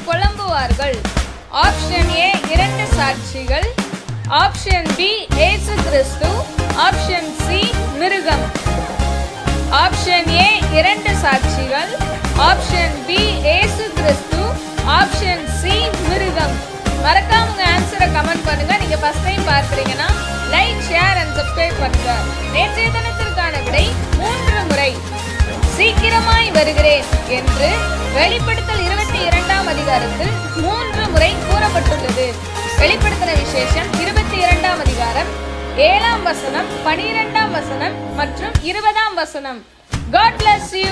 புலம்புவார்கள். Option A 2 சாட்சிகள், option B இயேசு கிறிஸ்து, option C மிருகம். ஆப்ஷன் ஏ 2 சாட்சிகள், ஆப்ஷன் பி இயேசு கிறிஸ்து, ஆப்ஷன் சி மிருகம். மறக்காம உங்க ஆன்சரை கமெண்ட் பண்ணுங்க. நீங்க ஃபர்ஸ்ட் டைம் பார்க்கறீங்கன்னா லைக், ஷேர் அண்ட் சப்ஸ்கிரைப் பண்ணுங்க. நேற்றைய தினத்திற்கான விடை 3 முறை சீக்கிரமாய் வருகிறேன் என்று வெளிப்படுத்தல் 22ஆம் அதிகாரத்தில் 3 முறை கூறப்பட்டுள்ளது. வெளிப்படுத்தின விசேஷம் 22ஆம் அதிகாரம் 7ஆம் வசனம், 12ஆம் வசனம் மற்றும் 20ஆம் வசனம். God bless you.